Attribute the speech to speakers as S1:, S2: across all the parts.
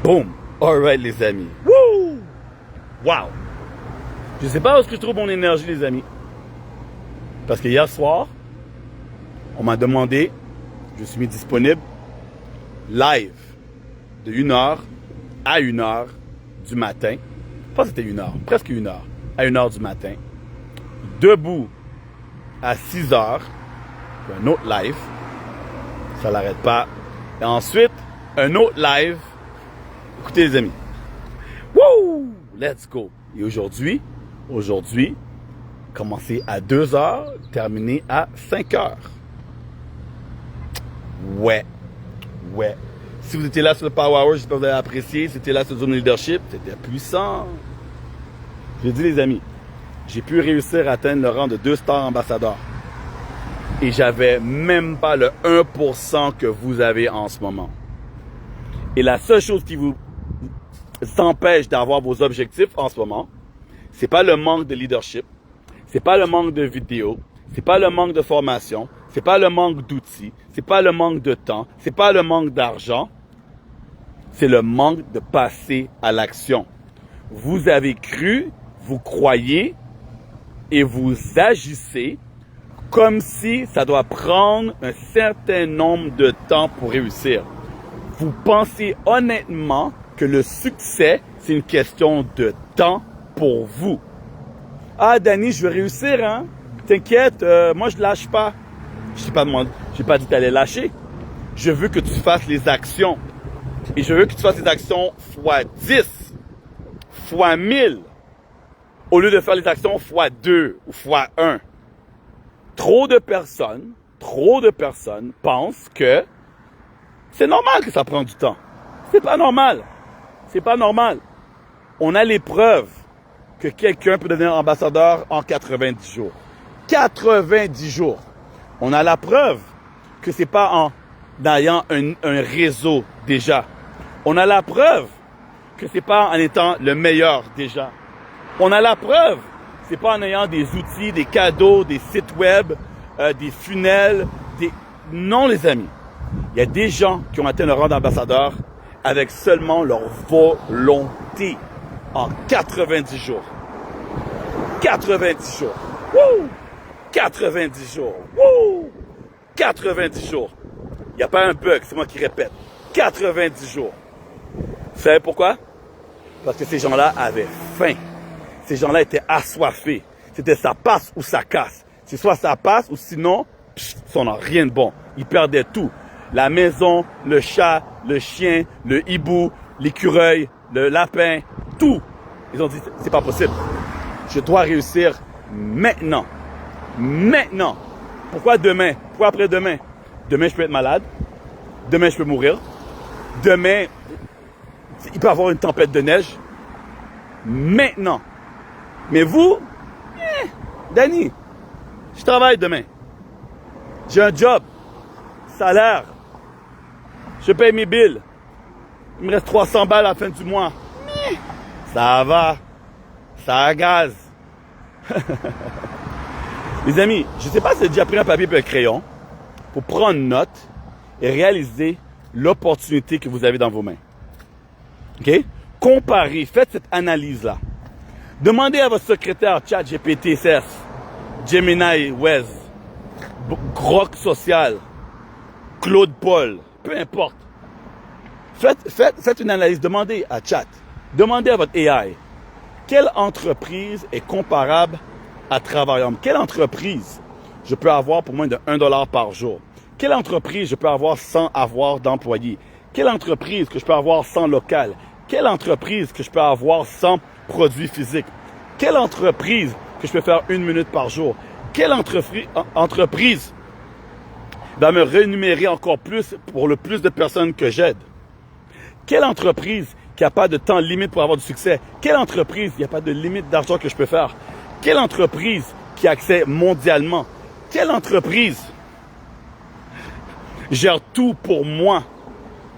S1: Boom! Alright, les amis. Woo! Wow! Je sais pas où est-ce que je trouve mon énergie, les amis. Parce que hier soir, on m'a demandé, je suis mis disponible, live, de 1h à 1h du matin. Pas c'était 1h, presque 1h, à 1h du matin. Debout à 6h, un autre live. Ça l'arrête pas. Et ensuite, un autre live. Écoutez les amis. Woo! Let's go. Et aujourd'hui, commencer à 2h, terminer à 5h. Ouais. Si vous étiez là sur le Power Hour, j'espère que vous avez apprécié. Si vous étiez là sur le Zone Leadership, c'était puissant. Je dis les amis, j'ai pu réussir à atteindre le rang de 2 stars ambassadeurs. Et j'avais même pas le 1% que vous avez en ce moment. Et la seule chose qui vous empêche d'avoir vos objectifs en ce moment, c'est pas le manque de leadership, c'est pas le manque de vidéos, c'est pas le manque de formation, c'est pas le manque d'outils, c'est pas le manque de temps, c'est pas le manque d'argent, c'est le manque de passer à l'action. Vous avez cru, vous croyez et vous agissez comme si ça doit prendre un certain nombre de temps pour réussir. Vous pensez honnêtement que le succès, c'est une question de temps pour vous. Ah, Danny, je veux réussir, hein? T'inquiète, moi, je lâche pas. Je t'ai pas demandé, j'ai pas dit que t'allais lâcher. Je veux que tu fasses les actions. Et je veux que tu fasses les actions fois 10, fois 1000, au lieu de faire les actions fois 2 ou fois 1. Trop de personnes pensent que c'est normal que ça prend du temps. C'est pas normal. C'est pas normal. On a les preuves que quelqu'un peut devenir ambassadeur en 90 jours. 90 jours. On a la preuve que c'est pas en ayant un réseau déjà. On a la preuve que c'est pas en étant le meilleur déjà. On a la preuve, c'est pas en ayant des outils, des cadeaux, des sites web, des funnels, Non, les amis. Il y a des gens qui ont atteint le rang d'ambassadeur avec seulement leur volonté en 90 jours. 90 jours. Woo! 90 jours. Woo! 90 jours. Il n'y a pas un bug, c'est moi qui répète. 90 jours. Vous savez pourquoi? Parce que ces gens-là avaient faim. Ces gens-là étaient assoiffés. C'était ça passe ou ça casse. C'est soit ça passe ou sinon, ça n'a rien de bon. Ils perdaient tout. La maison, le chat, le chien, le hibou, l'écureuil, le lapin, tout. Ils ont dit, c'est pas possible. Je dois réussir maintenant. Maintenant. Pourquoi demain? Pourquoi après-demain? Demain, je peux être malade. Demain, je peux mourir. Demain, il peut y avoir une tempête de neige. Maintenant. Mais vous, Danny, je travaille demain. J'ai un job, salaire. Je paye mes billes. Il me reste 300 balles à la fin du mois. Ça va. Ça agace. Les amis, je ne sais pas si vous avez déjà pris un papier et un crayon pour prendre note et réaliser l'opportunité que vous avez dans vos mains. OK? Comparez, faites cette analyse-là. Demandez à votre secrétaire ChatGPT 16, Gemini Wes, Grok Social, Claude Paul, peu importe. Faites une analyse, demandez à Chat, demandez à votre AI, quelle entreprise est comparable à Travaillum? Quelle entreprise je peux avoir pour moins de 1$ par jour? Quelle entreprise je peux avoir sans avoir d'employés? Quelle entreprise que je peux avoir sans local? Quelle entreprise que je peux avoir sans produits physiques? Quelle entreprise que je peux faire 1 minute par jour? Quelle entreprise va me rémunérer encore plus pour le plus de personnes que j'aide? Quelle entreprise qui n'a pas de temps limite pour avoir du succès? Quelle entreprise qui n'a pas de limite d'argent que je peux faire? Quelle entreprise qui a accès mondialement? Quelle entreprise gère tout pour moi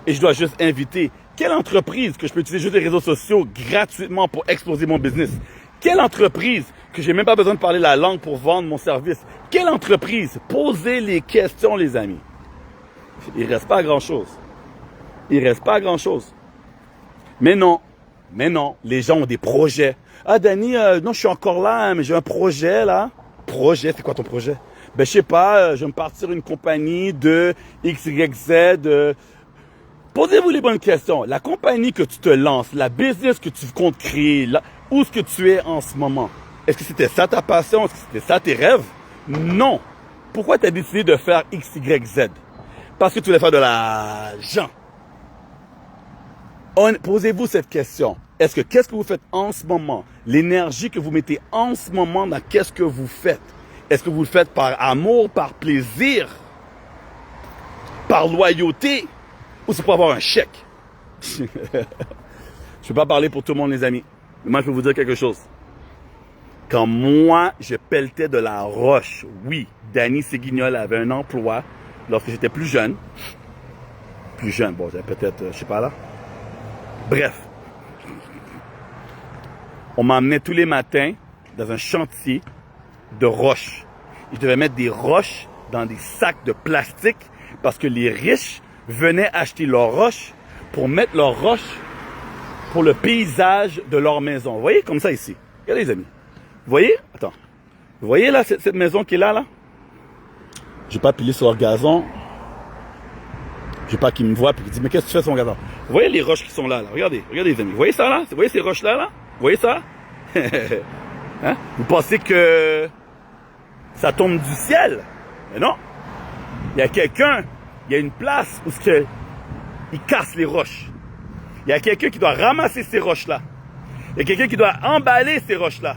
S1: et je dois juste inviter? Quelle entreprise que je peux utiliser juste les réseaux sociaux gratuitement pour exploser mon business? Quelle entreprise que j'ai même pas besoin de parler la langue pour vendre mon service? Quelle entreprise? Posez les questions, les amis. Il reste pas grand-chose. Il reste pas grand-chose. Mais non, les gens ont des projets. Ah, Danny, non, je suis encore là, mais j'ai un projet, là. Projet, c'est quoi ton projet? Ben, je sais pas, je vais me partir une compagnie de XYZ. Posez-vous les bonnes questions. La compagnie que tu te lances, la business que tu comptes créer, là, où est-ce que tu es en ce moment? Est-ce que c'était ça ta passion? Est-ce que c'était ça tes rêves? Non. Pourquoi tu as décidé de faire XYZ? Parce que tu voulais faire de l'argent. Posez-vous cette question. Qu'est-ce que vous faites en ce moment? L'énergie que vous mettez en ce moment dans qu'est-ce que vous faites? Est-ce que vous le faites par amour, par plaisir, par loyauté, ou c'est pour avoir un chèque? Je ne vais pas parler pour tout le monde, les amis. Mais moi, je peux vous dire quelque chose. Quand moi, je pelletais de la roche, oui, Danny Séguignol avait un emploi lorsque j'étais plus jeune. Plus jeune, bon, j'avais peut-être, je sais pas là. Bref. On m'emmenait tous les matins dans un chantier de roches. Je devais mettre des roches dans des sacs de plastique parce que les riches venaient acheter leurs roches pour mettre leurs roches pour le paysage de leur maison. Vous voyez comme ça ici. Regardez les amis. Vous voyez? Attends. Vous voyez là, cette maison qui est là, là? Je vais pas piler sur leur gazon. Je veux pas qu'ils me voient et qu'ils disent, mais qu'est-ce que tu fais sur mon gazon? Vous voyez les roches qui sont là, là? Regardez, regardez les amis. Vous voyez ça là? Vous voyez ces roches-là, là? Vous voyez ça? Hein? Vous pensez que ça tombe du ciel? Mais non. Il y a quelqu'un, il y a une place où il casse les roches. Il y a quelqu'un qui doit ramasser ces roches-là. Il y a quelqu'un qui doit emballer ces roches-là.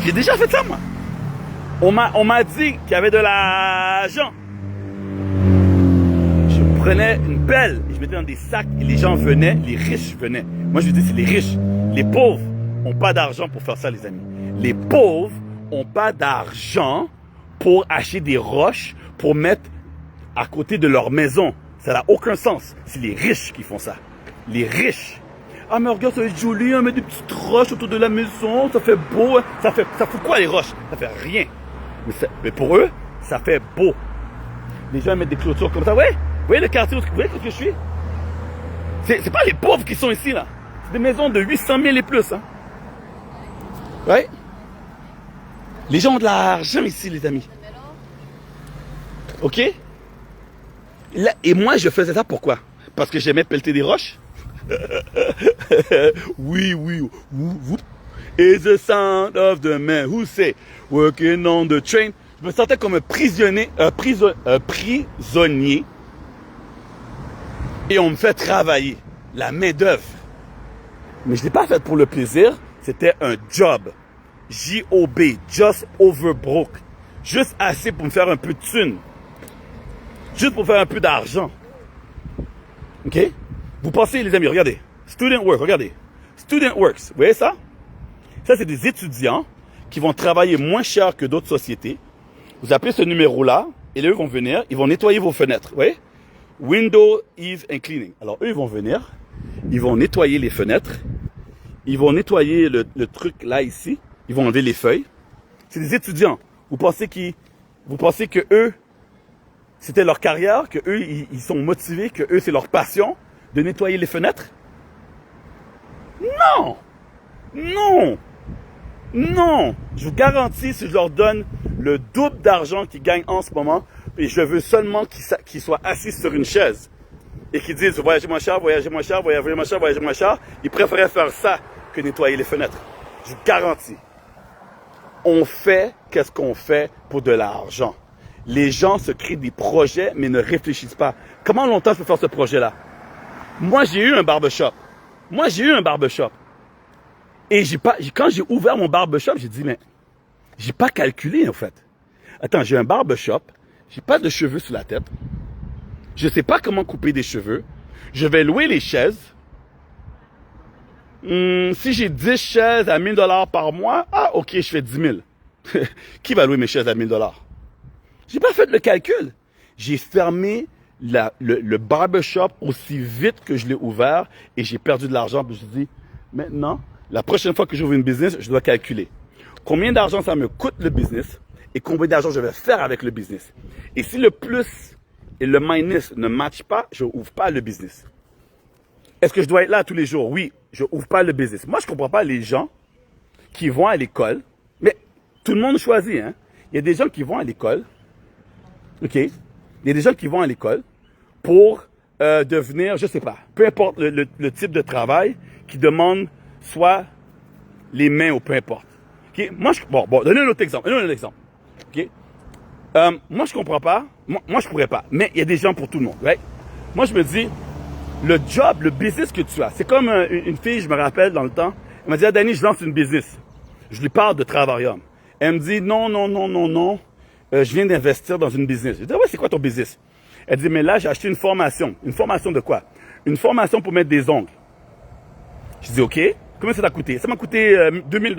S1: J'ai déjà fait ça, moi. On m'a dit qu'il y avait de l'argent. Je prenais une pelle et je mettais dans des sacs et les gens venaient, les riches venaient. Moi, je dis c'est les riches. Les pauvres n'ont pas d'argent pour faire ça, les amis. Les pauvres n'ont pas d'argent pour acheter des roches pour mettre à côté de leur maison. Ça n'a aucun sens. C'est les riches qui font ça. Les riches. Ah, mais regarde, ça va être joli, on met des petites roches autour de la maison, ça fait beau. Hein. Ça fout quoi les roches? Ça fait rien. Mais pour eux, ça fait beau. Les gens mettent des clôtures comme ça. Ouais, vous voyez le quartier où je suis? C'est pas les pauvres qui sont ici, là. C'est des maisons de 800 000 et plus. Hein. Ouais. Les gens ont de l'argent ici, les amis. OK? Là, et moi, je faisais ça pourquoi? Parce que j'aimais pelleter des roches? Oui. It's the sound of the man who say, working on the train. Je me sentais comme un prisonnier. Et on me fait travailler. La main d'œuvre. Mais je ne l'ai pas fait pour le plaisir. C'était un job. J-O-B. Just over broke. Juste assez pour me faire un peu de thune. Juste pour faire un peu d'argent. OK? Vous pensez, les amis, regardez. Student work, regardez. Student works. Vous voyez ça? Ça, c'est des étudiants qui vont travailler moins cher que d'autres sociétés. Vous appelez ce numéro-là, et là, eux vont venir, ils vont nettoyer vos fenêtres. Vous voyez? Window, eaves and cleaning. Alors, eux, ils vont venir, ils vont nettoyer les fenêtres, ils vont nettoyer le truc là, ici, ils vont enlever les feuilles. C'est des étudiants. Vous pensez que eux, c'était leur carrière, que eux, ils sont motivés, que eux, c'est leur passion de nettoyer les fenêtres? Non! Non! Non! Je vous garantis, si je leur donne le double d'argent qu'ils gagnent en ce moment, et je veux seulement qu'ils soient assis sur une chaise et qu'ils disent voyagez moins cher, voyagez moins cher, voyagez moins cher, voyagez moins cher, ils préféraient faire ça que nettoyer les fenêtres. Je vous garantis. On fait qu'est-ce qu'on fait pour de l'argent. Les gens se créent des projets, mais ne réfléchissent pas. Comment longtemps je peux faire ce projet-là? Moi, j'ai eu un barbershop. Et quand j'ai ouvert mon barbershop, j'ai dit, mais j'ai pas calculé, en fait. Attends, j'ai un barbershop, j'ai pas de cheveux sur la tête. Je sais pas comment couper des cheveux. Je vais louer les chaises. Si j'ai 10 chaises à 1000 $ par mois, ah, ok, je fais 10 000. Qui va louer mes chaises à 1000 $? J'ai pas fait le calcul. J'ai fermé le barbershop aussi vite que je l'ai ouvert et j'ai perdu de l'argent. Puis je me suis dit, maintenant, la prochaine fois que j'ouvre une business, je dois calculer combien d'argent ça me coûte le business et combien d'argent je vais faire avec le business. Et si le plus et le minus ne matchent pas, je n'ouvre pas le business. Est-ce que je dois être là tous les jours? Oui, je ouvre pas le business. Moi, je comprends pas les gens qui vont à l'école, mais tout le monde choisit, hein. Il y a des gens qui vont à l'école, OK? Il y a des gens qui vont à l'école pour devenir, je sais pas, peu importe le type de travail qui demande soit les mains ou peu importe. OK? Moi, donnez un autre exemple. OK? Moi, je comprends pas. Moi, je pourrais pas. Mais il y a des gens pour tout le monde, right? Moi, je me dis, le job, le business que tu as, c'est comme une fille, je me rappelle dans le temps, elle m'a dit, ah, Danny, je lance une business. Je lui parle de Travarium. Elle me dit, non, je viens d'investir dans une business. Je dis, ouais, c'est quoi ton business? Elle dit, mais là, j'ai acheté une formation. Une formation de quoi? Une formation pour mettre des ongles. Je dis, OK, combien ça t'a coûté? Ça m'a coûté 2000 $.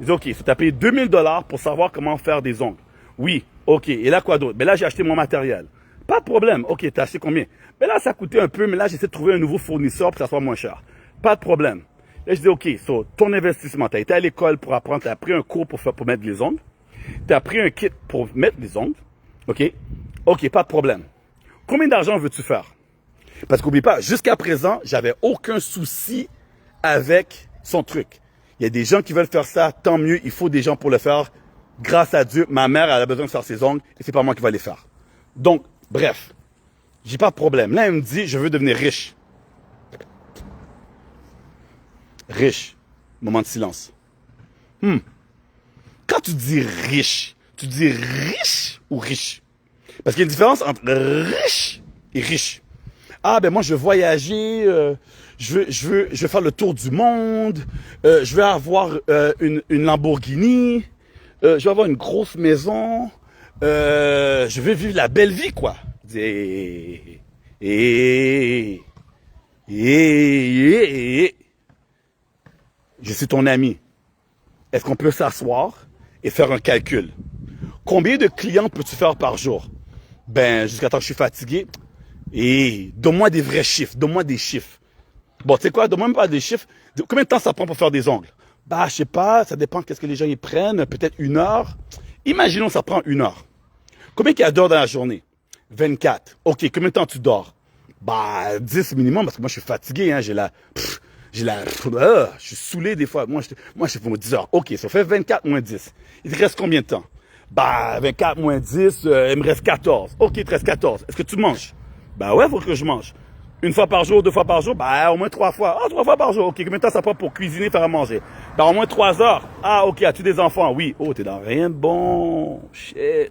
S1: Je dis, OK, ça t'a payé 2000 $ pour savoir comment faire des ongles. Oui, OK, et là, quoi d'autre? Ben là, j'ai acheté mon matériel. Pas de problème. OK, t'as acheté combien? Ben là, ça a coûté un peu, mais là, j'essaie de trouver un nouveau fournisseur pour que ça soit moins cher. Pas de problème. Là, je dis, OK, ton investissement, t'as été à l'école pour apprendre, t'as pris un cours pour mettre les ongles. T'as pris un kit pour mettre les ongles. OK? OK, pas de problème. Combien d'argent veux-tu faire? Parce qu'oublie pas, jusqu'à présent, j'avais aucun souci avec son truc. Il y a des gens qui veulent faire ça, tant mieux, il faut des gens pour le faire. Grâce à Dieu, ma mère, elle a besoin de faire ses ongles et c'est pas moi qui va les faire. Donc, bref, j'ai pas de problème. Là, elle me dit, je veux devenir riche. Riche. Moment de silence. Quand tu dis riche ou riche? Parce qu'il y a une différence entre riche et riche. Ah, ben moi, je veux voyager, je veux faire le tour du monde, je veux avoir une Lamborghini, je veux avoir une grosse maison, je veux vivre la belle vie, quoi. Je suis ton ami. Est-ce qu'on peut s'asseoir et faire un calcul? Combien de clients peux-tu faire par jour? Ben, jusqu'à temps que je suis fatigué. Et donne-moi des vrais chiffres, donne-moi des chiffres. Bon, tu sais quoi, donne-moi même pas des chiffres. Combien de temps ça prend pour faire des ongles? Bah, je sais pas, ça dépend qu'est-ce que les gens y prennent, peut-être 1 heure. Imaginons ça prend 1 heure. Combien qu'il y a d'heures dans la journée? 24. OK, combien de temps tu dors? Bah, 10 minimum, parce que moi je suis fatigué, hein, je suis saoulé des fois. Moi, je fais 10 heures. OK, ça fait 24 moins 10. Il te reste combien de temps? Bah, 24 moins 10, il me reste 14. OK, il te reste 14. Est-ce que tu manges? Bah ouais, faut que je mange. 1 fois par jour, 2 fois par jour, bah au moins 3 fois. Ah, 3 fois par jour. OK, combien de temps ça prend pour cuisiner, faire à manger? Bah au moins 3 heures. Ah, OK, as-tu des enfants? Oui. Oh, t'es dans rien de bon. Shit.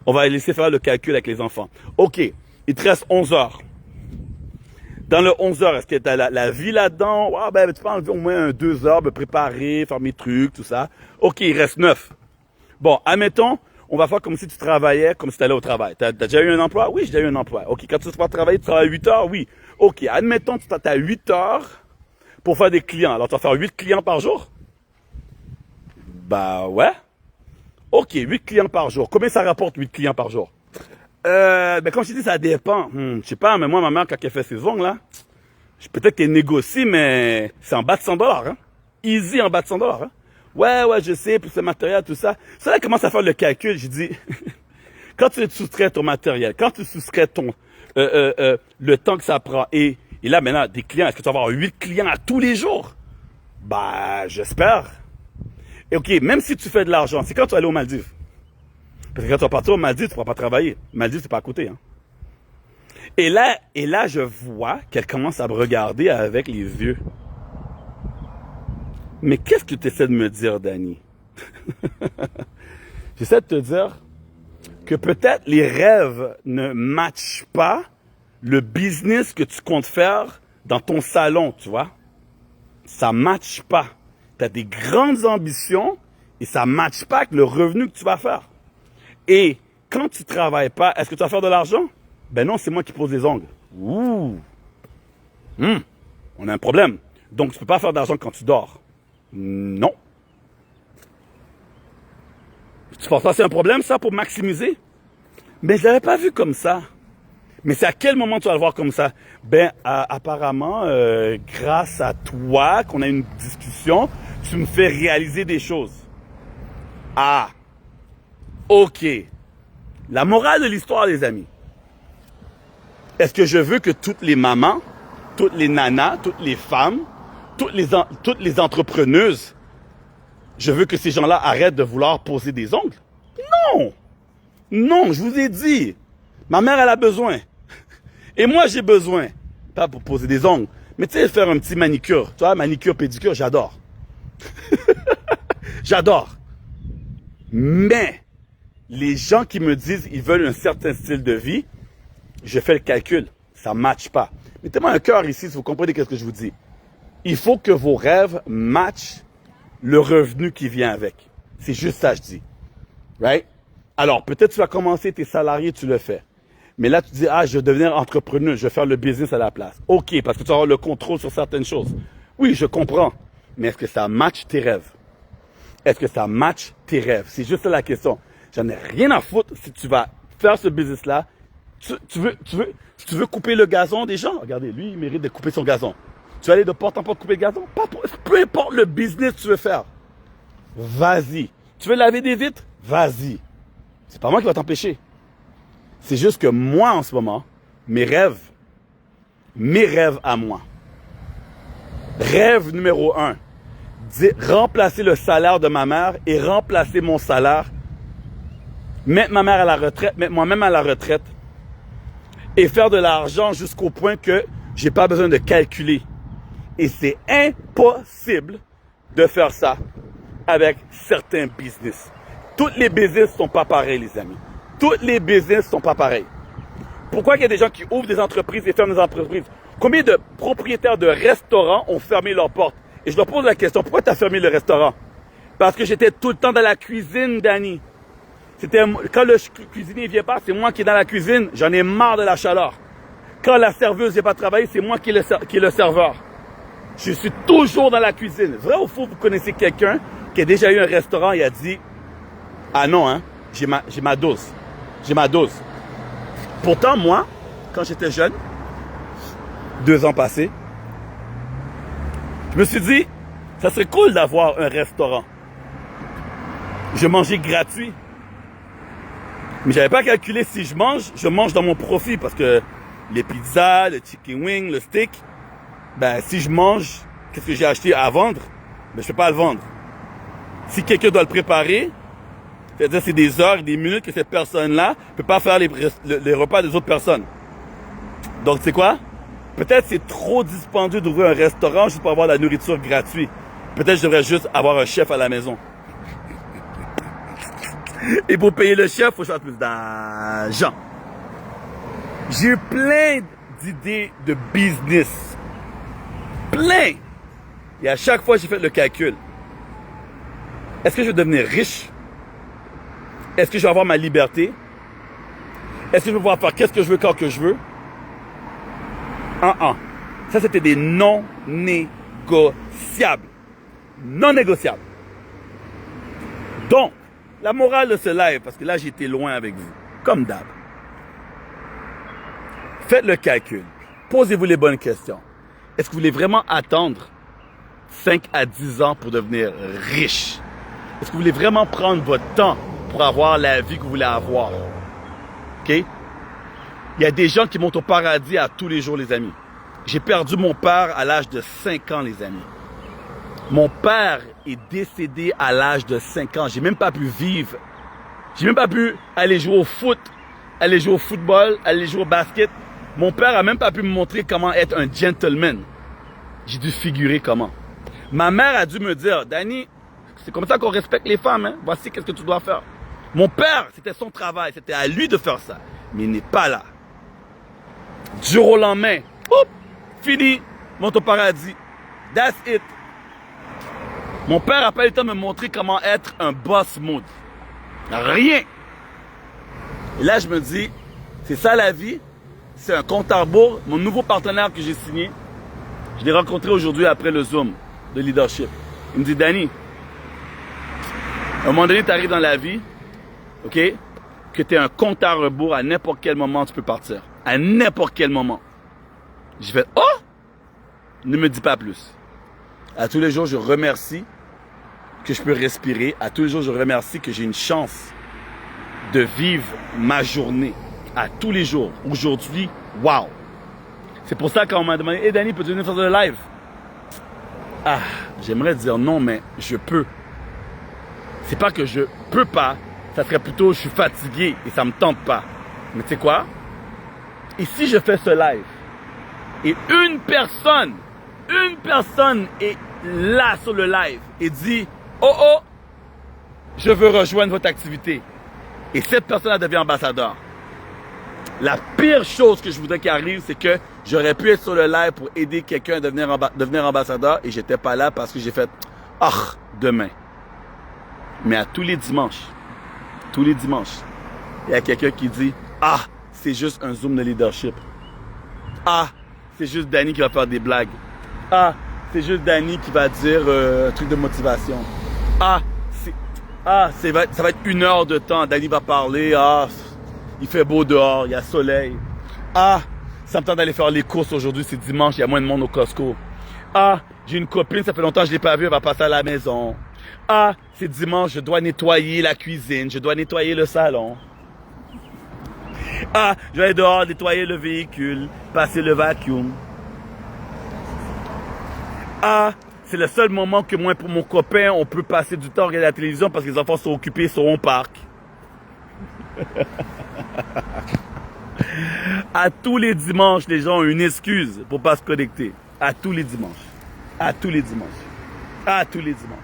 S1: On va laisser faire le calcul avec les enfants. OK, il te reste 11 heures. Dans le 11 heures, est-ce que tu as la vie là-dedans? Ah, ben, tu peux enlever au moins 2 heures, me préparer, faire mes trucs, tout ça. OK, il reste 9. Bon, admettons, on va faire comme si tu travaillais, comme si tu allais au travail. Tu as déjà eu un emploi? Oui, j'ai déjà eu un emploi. OK, quand tu vas travailler, tu travailles 8 heures? Oui. OK, admettons, tu as 8 heures pour faire des clients. Alors, tu vas faire 8 clients par jour? Bah, ouais. OK, 8 clients par jour. Combien ça rapporte 8 clients par jour? Ben, comme je te dis, ça dépend. Je sais pas, mais moi, ma mère, quand elle fait ses ongles, là, peut-être qu'elle négocie, mais c'est en bas de 100 $, hein. Easy en bas de 100 $, hein. Ouais, je sais, puis ce matériel, tout ça. Ça, là, commence à faire le calcul. Je dis, quand tu soustrais ton matériel, quand tu soustrais le temps que ça prend, et là, maintenant, des clients, est-ce que tu vas avoir 8 clients à tous les jours? Bah, j'espère. Et OK, même si tu fais de l'argent, c'est quand tu vas aller aux Maldives. Parce que quand tu vas partir aux Maldives, tu ne pourras pas travailler. Maldives, c'est pas à côté, hein. Et là, je vois qu'elle commence à me regarder avec les yeux. Mais qu'est-ce que tu essaies de me dire, Danny? J'essaie de te dire que peut-être les rêves ne matchent pas le business que tu comptes faire dans ton salon, tu vois. Ça matche pas. Tu as des grandes ambitions et ça matche pas avec le revenu que tu vas faire. Et quand tu travailles pas, est-ce que tu vas faire de l'argent? Ben non, c'est moi qui pose les ongles. Ouh! On a un problème. Donc, tu peux pas faire d'argent quand tu dors. Non. Tu penses pas que c'est un problème, ça, pour maximiser? Mais je l'avais pas vu comme ça. Mais c'est à quel moment tu vas le voir comme ça? Ben, apparemment, grâce à toi, qu'on a une discussion, tu me fais réaliser des choses. Ah! OK. La morale de l'histoire, les amis. Est-ce que je veux que toutes les mamans toutes les nanas, toutes les femmes, toutes les entrepreneuses, je veux que ces gens-là arrêtent de vouloir poser des ongles. Non! Non, je vous ai dit. Ma mère, elle a besoin. Et moi, j'ai besoin. Pas pour poser des ongles. Mais tu sais, faire un petit manicure. Tu vois, manicure, pédicure, j'adore. J'adore. Mais, les gens qui me disent qu'ils veulent un certain style de vie, je fais le calcul. Ça ne matche pas. Mettez-moi un cœur ici si vous comprenez ce que je vous dis. Il faut que vos rêves matchent le revenu qui vient avec. C'est juste ça, je dis. Right? Alors, peut-être tu vas commencer tes salariés, tu le fais. Mais là, tu dis, ah, je vais devenir entrepreneur, je vais faire le business à la place. OK, parce que tu vas avoir le contrôle sur certaines choses. Oui, je comprends. Mais est-ce que ça match tes rêves? Est-ce que ça match tes rêves? C'est juste la question. J'en ai rien à foutre si tu vas faire ce business-là. Si tu veux couper le gazon des gens, regardez, lui, il mérite de couper son gazon. Tu vas aller de porte en porte couper le gazon? Peu importe le business que tu veux faire. Vas-y. Tu veux laver des vitres? Vas-y. C'est pas moi qui va t'empêcher. C'est juste que moi, en ce moment, mes rêves à moi. Rêve numéro 1. Remplacer le salaire de ma mère et remplacer mon salaire. Mettre ma mère à la retraite, mettre moi-même à la retraite. Et faire de l'argent jusqu'au point que j'ai pas besoin de calculer. Et c'est impossible de faire ça avec certains business. Tous les business sont pas pareils, les amis. Tous les business sont pas pareils. Pourquoi il y a des gens qui ouvrent des entreprises et ferment des entreprises? Combien de propriétaires de restaurants ont fermé leurs portes? Et je leur pose la question, pourquoi tu as fermé le restaurant? Parce que j'étais tout le temps dans la cuisine, Danny. Quand le cuisinier vient pas, c'est moi qui est dans la cuisine. J'en ai marre de la chaleur. Quand la serveuse vient pas travailler, c'est moi qui est le serveur. Je suis toujours dans la cuisine. Vrai ou faux, vous connaissez quelqu'un qui a déjà eu un restaurant et a dit, ah non, hein, j'ai ma dose. J'ai ma dose. Pourtant, moi, quand j'étais jeune, 2 ans passés, je me suis dit, ça serait cool d'avoir un restaurant. Je mangeais gratuit. Mais j'avais pas calculé si je mange dans mon profit parce que les pizzas, le chicken wing, le steak, ben si je mange, qu'est-ce que j'ai acheté à vendre? Ben je peux pas le vendre. Si quelqu'un doit le préparer, c'est-à-dire c'est des heures et des minutes que cette personne-là peut pas faire les repas des autres personnes. Donc c'est quoi? Peut-être c'est trop dispendieux d'ouvrir un restaurant juste pour avoir de la nourriture gratuite. Peut-être je devrais juste avoir un chef à la maison. Et pour payer le chef, il faut que je fasse plus d'argent. J'ai eu plein d'idées de business. Plein. Et à chaque fois, j'ai fait le calcul. Est-ce que je vais devenir riche? Est-ce que je vais avoir ma liberté? Est-ce que je vais pouvoir faire qu'est-ce que je veux quand que je veux? Ça, c'était des non négociables. Non négociables. Donc, la morale de ce live, parce que là, j'ai été loin avec vous, comme d'hab. Faites le calcul. Posez-vous les bonnes questions. Est-ce que vous voulez vraiment attendre 5 à 10 ans pour devenir riche? Est-ce que vous voulez vraiment prendre votre temps pour avoir la vie que vous voulez avoir? OK? Il y a des gens qui montent au paradis à tous les jours, les amis. J'ai perdu mon père à l'âge de 5 ans, les amis. Mon père est décédé à l'âge de 5 ans. J'ai même pas pu vivre. J'ai même pas pu aller jouer au foot, aller jouer au football, aller jouer au basket. Mon père a même pas pu me montrer comment être un gentleman. J'ai dû figurer comment. Ma mère a dû me dire, Danny, c'est comme ça qu'on respecte les femmes, hein? Voici qu'est-ce que tu dois faire. Mon père, c'était son travail, c'était à lui de faire ça. Mais il n'est pas là. Du jour au lendemain, hop, fini, monte au paradis. That's it. Mon père n'a pas eu le temps de me montrer comment être un boss mode. Rien. Et là, je me dis, c'est ça la vie. C'est un compte à rebours. Mon nouveau partenaire que j'ai signé, je l'ai rencontré aujourd'hui après le Zoom de leadership. Il me dit, Danny, à un moment donné, tu arrives dans la vie, OK, que tu es un compte à rebours, à n'importe quel moment, tu peux partir. À n'importe quel moment. J'ai fait, oh! Ne me dis pas plus. À tous les jours, je remercie que je peux respirer. À tous les jours, je remercie que j'ai une chance de vivre ma journée. À tous les jours. Aujourd'hui, wow! C'est pour ça qu'on m'a demandé, hey Danny, peux-tu venir faire le live? Ah, j'aimerais dire non, mais je peux. C'est pas que je peux pas, ça serait plutôt je suis fatigué et ça me tente pas. Mais tu sais quoi? Et si je fais ce live et une personne est là sur le live et dit oh oh, je veux rejoindre votre activité. Et cette personne devient ambassadeur. La pire chose que je voudrais qu'il arrive, c'est que j'aurais pu être sur le live pour aider quelqu'un à devenir ambassadeur et j'étais pas là parce que j'ai fait ah, demain. Mais à tous les dimanches, il y a quelqu'un qui dit ah, c'est juste un Zoom de leadership. Ah, c'est juste Danny qui va faire des blagues. Ah, c'est juste Danny qui va dire un truc de motivation. Ah, ça va être 1 heure de temps. Danny va parler. Ah, il fait beau dehors, il y a soleil. Ah, ça me tente d'aller faire les courses aujourd'hui, c'est dimanche, il y a moins de monde au Costco. Ah, j'ai une copine, ça fait longtemps que je ne l'ai pas vue, elle va passer à la maison. Ah, c'est dimanche, je dois nettoyer la cuisine, je dois nettoyer le salon. Ah, je vais aller dehors, nettoyer le véhicule, passer le vacuum. Ah, c'est le seul moment que moi, pour mon copain, on peut passer du temps à regarder la télévision parce que les enfants sont occupés, sont au parc. À tous les dimanches, les gens ont une excuse pour pas se connecter. À tous les dimanches. À tous les dimanches. À tous les dimanches.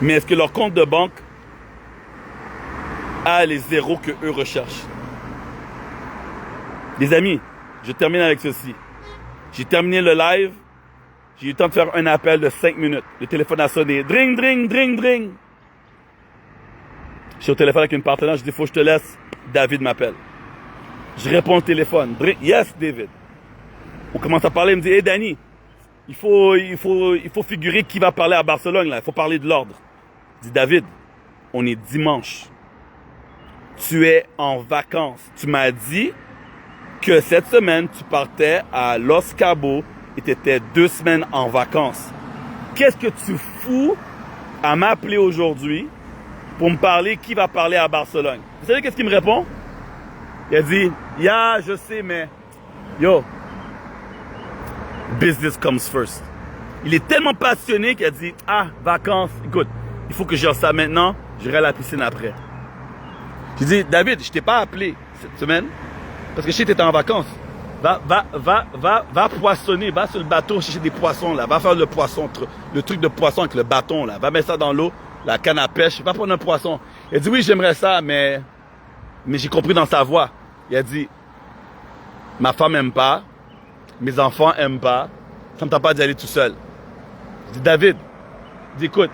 S1: Mais est-ce que leur compte de banque a les zéros que eux recherchent? Les amis, je termine avec ceci. J'ai terminé le live. J'ai eu le temps de faire un appel de 5 minutes. Le téléphone a sonné. Dring, dring, dring, dring. Je suis au téléphone avec une partenaire. Je dis, faut que je te laisse. David m'appelle. Je réponds au téléphone. Dring. Yes, David. On commence à parler. Il me dit, hey, Danny, il faut figurer qui va parler à Barcelone, là. Il faut parler de l'ordre. Je dis, David, on est dimanche. Tu es en vacances. Tu m'as dit que cette semaine, tu partais à Los Cabos et tu étais 2 semaines en vacances. Qu'est-ce que tu fous à m'appeler aujourd'hui pour me parler qui va parler à Barcelone? Vous savez qu'est-ce qu'il me répond? Il a dit, yeah, je sais, mais yo, business comes first. Il est tellement passionné qu'il a dit, ah, vacances, écoute, il faut que je gère ça maintenant, j'irai à la piscine après. J'ai dit, David, je t'ai pas appelé cette semaine parce que je sais que t'étais en vacances. Va poissonner, va sur le bateau chercher des poissons, là. Va faire le poisson, le truc de poisson avec le bâton, là. Va mettre ça dans l'eau, la canne à pêche, va prendre un poisson. Il a dit, oui, j'aimerais ça, mais j'ai compris dans sa voix. Il a dit, ma femme aime pas, mes enfants aiment pas, ça me tente pas d'y aller tout seul. Je dis, David, je dis, écoute,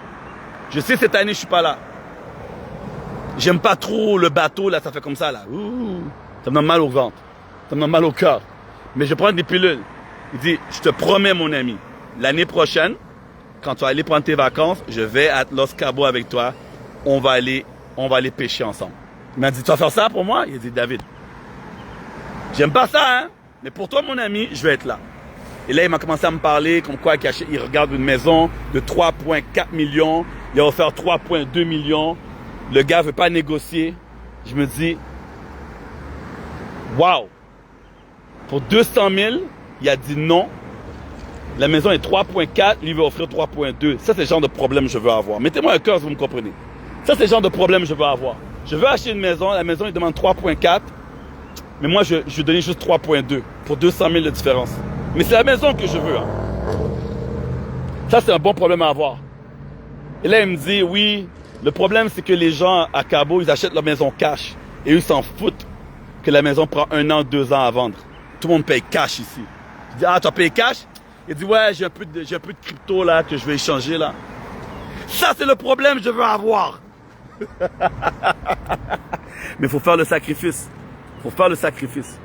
S1: je sais cette année, je suis pas là. J'aime pas trop le bateau, là, ça fait comme ça, là. Ouh, ça me donne mal au ventre. Ça me donne mal au cœur. Mais je prends des pilules. Il dit, je te promets, mon ami, l'année prochaine, quand tu vas aller prendre tes vacances, je vais à Los Cabos avec toi. On va aller pêcher ensemble. Il m'a dit, tu vas faire ça pour moi? Il a dit, David, j'aime pas ça, hein? Mais pour toi, mon ami, je vais être là. Et là, il m'a commencé à me parler comme quoi il regarde une maison de 3,4 millions. Il a offert 3,2 millions. Le gars veut pas négocier. Je me dis, wow! Pour 200 000, il a dit non. La maison est 3,4, lui veut offrir 3,2. Ça, c'est le genre de problème que je veux avoir. Mettez-moi un cœur si vous me comprenez. Ça, c'est le genre de problème que je veux avoir. Je veux acheter une maison, la maison, il demande 3,4. Mais moi, je vais donner juste 3,2 pour 200 000 de différence. Mais c'est la maison que je veux. Hein. Ça, c'est un bon problème à avoir. Et là, il me dit, oui, le problème, c'est que les gens à Cabo, ils achètent leur maison cash. Et eux, ils s'en foutent que la maison prend 1 an, 2 ans à vendre. Tout le monde paye cash ici. Je dis, ah, tu as payé cash? Il dit, ouais, j'ai un peu de crypto là que je vais échanger là. Ça, c'est le problème que je veux avoir. Mais il faut faire le sacrifice. Il faut faire le sacrifice.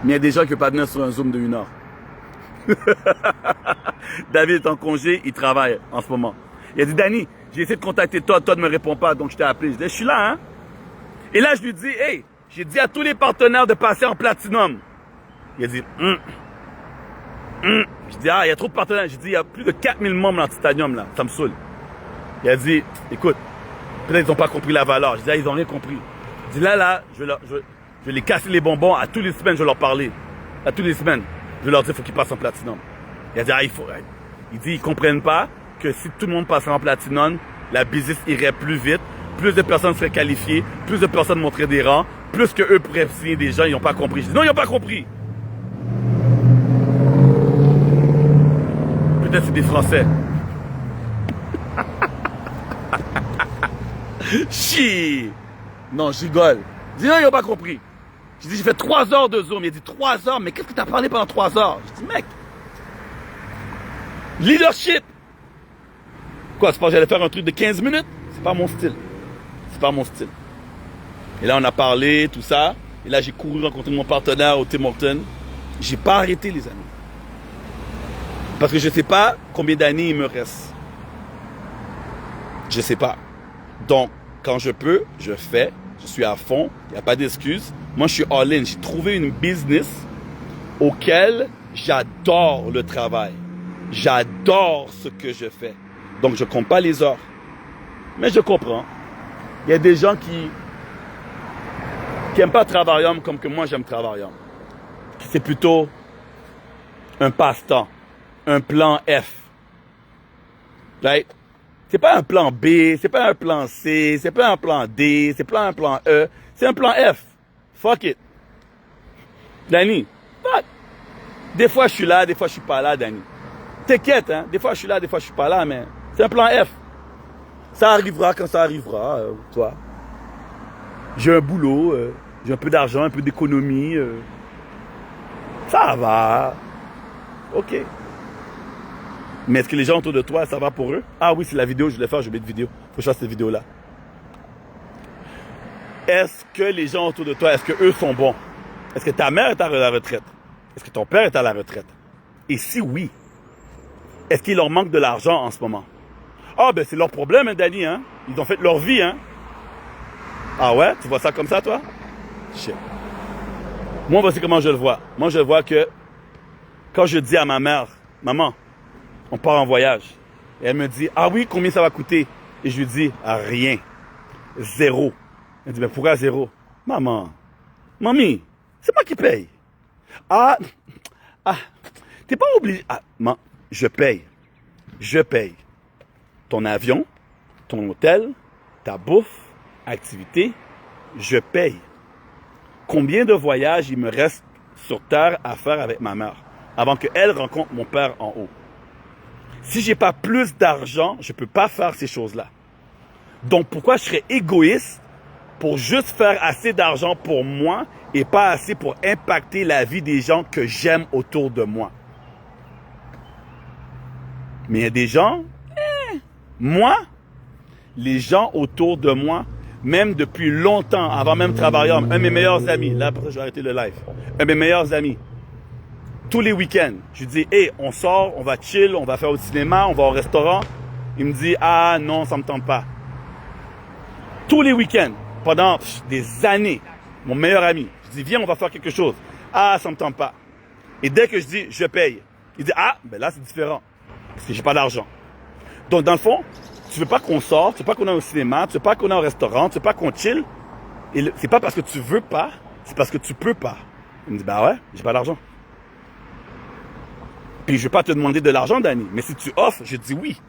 S1: Mais il y a des gens qui ne peuvent pas venir sur un Zoom de 1 heure. David est en congé, il travaille en ce moment. Il a dit, Danny, j'ai essayé de contacter toi ne me réponds pas, donc je t'ai appelé. Je dis, je suis là, hein. Et là, je lui dis, hey, j'ai dit à tous les partenaires de passer en platinum. Il a dit, Je dis, ah, il y a trop de partenaires. J'ai dit, il y a plus de 4000 membres dans Titanium, là. Ça me saoule. Il a dit, écoute, peut-être qu'ils n'ont pas compris la valeur. Je dis, ah, ils n'ont rien compris. Je dis, là, Je vais les casser les bonbons. À tous les semaines, je vais leur parler. À toutes les semaines. Je vais leur dire qu'il faut qu'ils passent en platinum. Il a dit, il dit, ils comprennent pas que si tout le monde passerait en platinum, la business irait plus vite, plus de personnes seraient qualifiées, plus de personnes montreraient des rangs, plus que eux pourraient signer des gens, ils n'ont pas compris. Je dis, non, ils n'ont pas compris. Peut-être c'est des Français. Chi! Non, je rigole. Je dis non, ils n'ont pas compris. Je dis, j'ai fait 3 heures de Zoom. Il a dit 3 heures, mais qu'est-ce que tu as parlé pendant 3 heures? Je dis, mec, leadership! Quoi, tu penses que j'allais faire un truc de 15 minutes? C'est pas mon style. C'est pas mon style. Et là, on a parlé, tout ça. Et là, j'ai couru rencontrer mon partenaire au Tim Hortons. J'ai pas arrêté, les amis. Parce que je sais pas combien d'années il me reste. Je sais pas. Donc, quand je peux, je fais. Je suis à fond. Il n'y a pas d'excuse. Moi, je suis all-in. J'ai trouvé une business auquel j'adore le travail. J'adore ce que je fais. Donc, je ne compte pas les heures. Mais je comprends. Il y a des gens qui n'aiment pas Travaillum comme que moi, j'aime Travaillum. C'est plutôt un passe-temps. Un plan F. Right? C'est pas un plan B, c'est pas un plan C, c'est pas un plan D, c'est pas un plan E, c'est un plan F. Fuck it. Danny, fuck. Des fois je suis là, des fois je suis pas là, Danny. T'inquiète, hein. Des fois je suis là, des fois je suis pas là, mais c'est un plan F. Ça arrivera quand ça arrivera, toi. J'ai un boulot, j'ai un peu d'argent, un peu d'économie. Ça va. OK. Mais est-ce que les gens autour de toi, ça va pour eux? Ah oui, c'est la vidéo, je voulais faire, je vais mettre vidéo. Faut que je fasse cette vidéo-là. Est-ce que les gens autour de toi, est-ce que eux sont bons? Est-ce que ta mère est à la retraite? Est-ce que ton père est à la retraite? Et si oui, est-ce qu'il leur manque de l'argent en ce moment? Ah ben c'est leur problème, hein, Danny, hein? Ils ont fait leur vie, hein? Ah ouais? Tu vois ça comme ça, toi? Shit. Moi, voici comment je le vois. Moi, je le vois que quand je dis à ma mère, maman, on part en voyage. Et elle me dit, ah oui, combien ça va coûter? Et je lui dis, ah, rien. 0. Elle dit, mais pourquoi 0? Maman, mamie, c'est moi qui paye. Ah, t'es pas obligé. Ah, je paye. Je paye. Ton avion, ton hôtel, ta bouffe, activité, je paye. Combien de voyages il me reste sur Terre à faire avec ma mère avant qu'elle rencontre mon père en haut? Si j'ai pas plus d'argent, je peux pas faire ces choses-là. Donc, pourquoi je serais égoïste pour juste faire assez d'argent pour moi et pas assez pour impacter la vie des gens que j'aime autour de moi? Mais il y a des gens, moi, les gens autour de moi, même depuis longtemps, avant même Travaillum, un de mes meilleurs amis, là, après ça, je vais arrêter le live, un de mes meilleurs amis, tous les week-ends, je lui dis, hey, on sort, on va chill, on va faire au cinéma, on va au restaurant. Il me dit, ah non, ça me tente pas. Tous les week-ends, pendant des années, mon meilleur ami, je dis, viens, on va faire quelque chose. Ah, ça me tente pas. Et dès que je dis, je paye, il dit, ah, ben là, c'est différent. Parce que j'ai pas d'argent. Donc, dans le fond, tu veux pas qu'on sorte, tu veux pas qu'on aille au cinéma, tu veux pas qu'on aille au restaurant, tu veux pas qu'on chill. Et c'est pas parce que tu veux pas, c'est parce que tu peux pas. Il me dit, bah ouais, j'ai pas d'argent. Puis je vais pas te demander de l'argent, Danny. Mais si tu offres, je dis oui.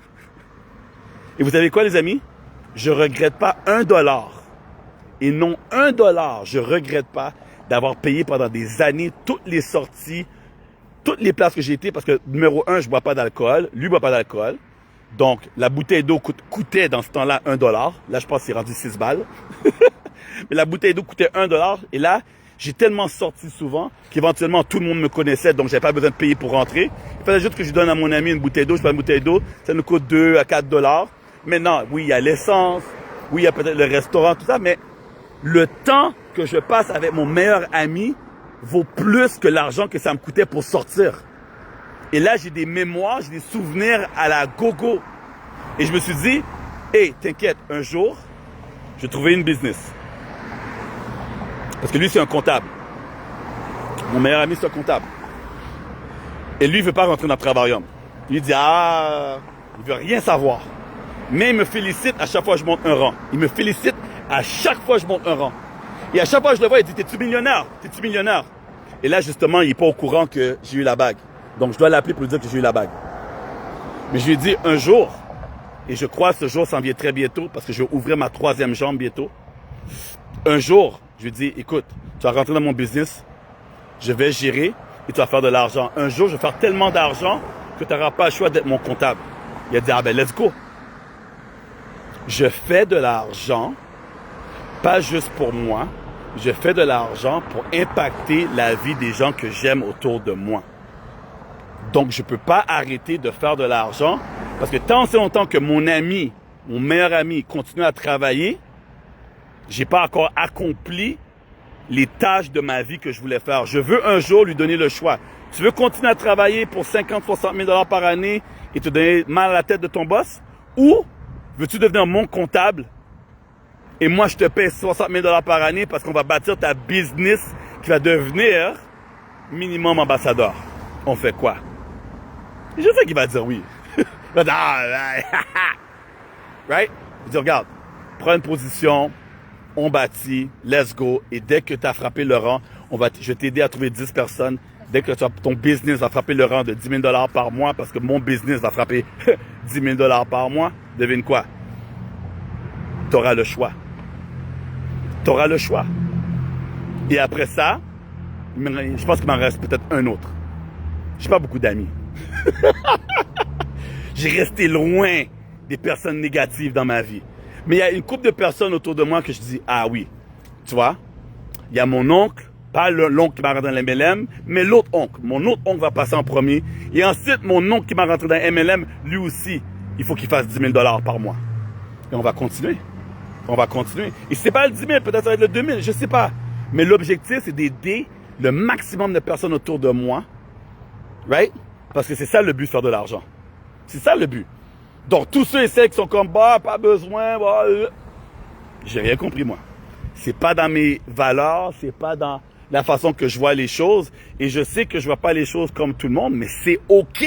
S1: Et vous savez quoi, les amis? Je regrette pas $1. Et non $1, je regrette pas d'avoir payé pendant des années toutes les sorties, toutes les places que j'ai été, parce que numéro 1, je bois pas d'alcool, lui boit pas d'alcool. Donc, la bouteille d'eau coûtait dans ce temps-là $1. Là, je pense que c'est rendu 6 balles. Mais la bouteille d'eau coûtait $1. Et là, j'ai tellement sorti souvent qu'éventuellement tout le monde me connaissait, donc j'avais pas besoin de payer pour rentrer. Il fallait juste que je donne à mon ami une bouteille d'eau. Je prends une bouteille d'eau, ça nous coûte 2 à $4. Maintenant, oui, il y a l'essence, oui, il y a peut-être le restaurant, tout ça, mais le temps que je passe avec mon meilleur ami vaut plus que l'argent que ça me coûtait pour sortir. Et là, j'ai des mémoires, j'ai des souvenirs à la gogo. Et je me suis dit, hey, t'inquiète, un jour, je vais trouver une business. Parce que lui, c'est un comptable. Mon meilleur ami, c'est un comptable. Et lui, il veut pas rentrer dans Travaillum. Il dit, ah, il veut rien savoir. Mais il me félicite à chaque fois que je monte un rang. Il me félicite à chaque fois que je monte un rang. Et à chaque fois que je le vois, il dit, t'es-tu millionnaire? T'es-tu millionnaire? Et là, justement, il n'est pas au courant que j'ai eu la bague. Donc, je dois l'appeler pour lui dire que j'ai eu la bague. Mais je lui ai dit, un jour, et je crois que ce jour s'en vient très bientôt, parce que je vais ouvrir ma 3e jambe bientôt. Un jour, je lui ai dit, écoute, tu vas rentrer dans mon business, je vais gérer et tu vas faire de l'argent. Un jour, je vais faire tellement d'argent que tu n'auras pas le choix d'être mon comptable. Il a dit, ah ben, let's go. Je fais de l'argent, pas juste pour moi, je fais de l'argent pour impacter la vie des gens que j'aime autour de moi. Donc, je ne peux pas arrêter de faire de l'argent parce que tant c'est longtemps que mon ami, mon meilleur ami, continue à travailler, j'ai pas encore accompli les tâches de ma vie que je voulais faire. Je veux un jour lui donner le choix. Tu veux continuer à travailler pour 50, 60 000 $ par année et te donner mal à la tête de ton boss? Ou veux-tu devenir mon comptable et moi je te paie 60 000 $ par année parce qu'on va bâtir ta business qui va devenir minimum ambassadeur? On fait quoi? Et je sais qu'il va dire oui. Il va dire, right? Je dis, regarde, prends une position, on bâtit, let's go. Et dès que tu as frappé le rang, je vais t'aider à trouver 10 personnes. Dès que ton business va frapper le rang de 10 000 $ par mois, parce que mon business va frapper 10 000 $ par mois, devine quoi? Tu auras le choix. Tu auras le choix. Et après ça, je pense qu'il m'en reste peut-être un autre. J'ai pas beaucoup d'amis. J'ai resté loin des personnes négatives dans ma vie. Mais il y a une couple de personnes autour de moi que je dis, ah oui, tu vois, il y a mon oncle, pas l'oncle qui m'a rentré dans l'MLM, mais l'autre oncle. Mon autre oncle va passer en premier. Et ensuite, mon oncle qui m'a rentré dans MLM, lui aussi, il faut qu'il fasse 10 000 $ par mois. Et on va continuer. On va continuer. Et c'est pas le 10 000, peut-être ça va être le 2 000, je sais pas. Mais l'objectif, c'est d'aider le maximum de personnes autour de moi. Right? Parce que c'est ça le but, faire de l'argent. C'est ça le but. Donc, tous ceux et celles qui sont comme, bah, pas besoin, bah, j'ai rien compris, moi. C'est pas dans mes valeurs, c'est pas dans la façon que je vois les choses. Et je sais que je vois pas les choses comme tout le monde, mais c'est OK.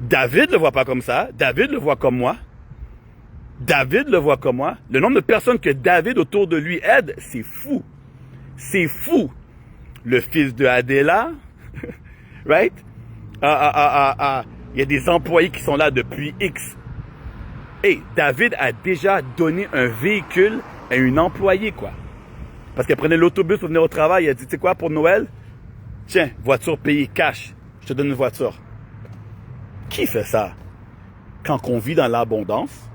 S1: David le voit pas comme ça. David le voit comme moi. David le voit comme moi. Le nombre de personnes que David autour de lui aide, c'est fou. C'est fou. Le fils de Adéla, right? Il y a des employés qui sont là depuis X. Hey, David a déjà donné un véhicule à une employée, quoi. Parce qu'elle prenait l'autobus pour venir au travail. Elle a dit, tu sais quoi, pour Noël? Tiens, voiture payée cash. Je te donne une voiture. Qui fait ça? Quand on vit dans l'abondance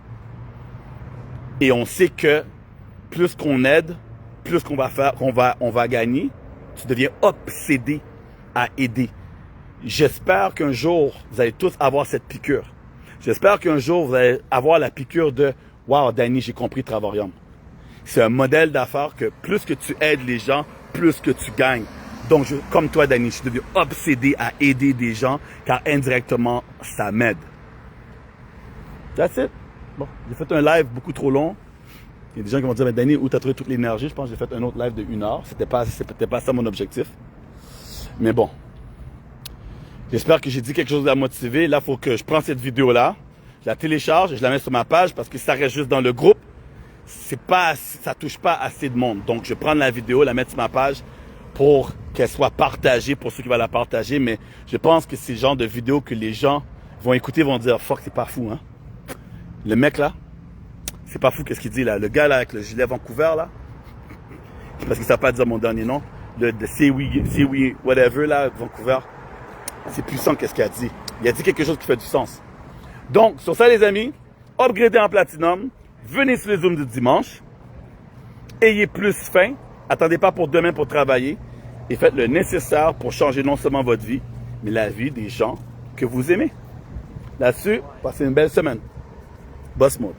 S1: et on sait que plus qu'on aide, plus qu'on va faire, on va gagner, tu deviens obsédé à aider. J'espère qu'un jour, vous allez tous avoir cette piqûre. J'espère qu'un jour, vous allez avoir la piqûre de « Wow, Danny, j'ai compris Travarium ». C'est un modèle d'affaires que plus que tu aides les gens, plus que tu gagnes. Donc, comme toi, Danny, je suis devenu obsédé à aider des gens, car indirectement, ça m'aide. That's it. Bon, j'ai fait un live beaucoup trop long. Il y a des gens qui vont dire, mais Danny, où tu as trouvé toute l'énergie? Je pense que j'ai fait un autre live de 1 heure. C'était pas ça mon objectif. Mais bon. J'espère que j'ai dit quelque chose à motiver. Là, il faut que je prenne cette vidéo-là, je la télécharge et je la mets sur ma page parce que si ça reste juste dans le groupe, ça touche pas assez de monde. Donc, je prends la vidéo, la mettre sur ma page pour qu'elle soit partagée pour ceux qui vont la partager. Mais je pense que c'est le genre de vidéo que les gens vont écouter, vont dire « Fuck, c'est pas fou, hein? » Le mec, là, c'est pas fou qu'est-ce qu'il dit, là. Le gars, là, avec le gilet Vancouver, là, parce qu'il ne savent pas dire mon dernier nom, de C'est oui, whatever, là, Vancouver. C'est puissant qu'est-ce qu'il a dit. Il a dit quelque chose qui fait du sens. Donc, sur ça, les amis, upgradez en platinum. Venez sur les Zooms du dimanche. Ayez plus faim. Attendez pas pour demain pour travailler. Et faites le nécessaire pour changer non seulement votre vie, mais la vie des gens que vous aimez. Là-dessus, passez une belle semaine. Boss Mode.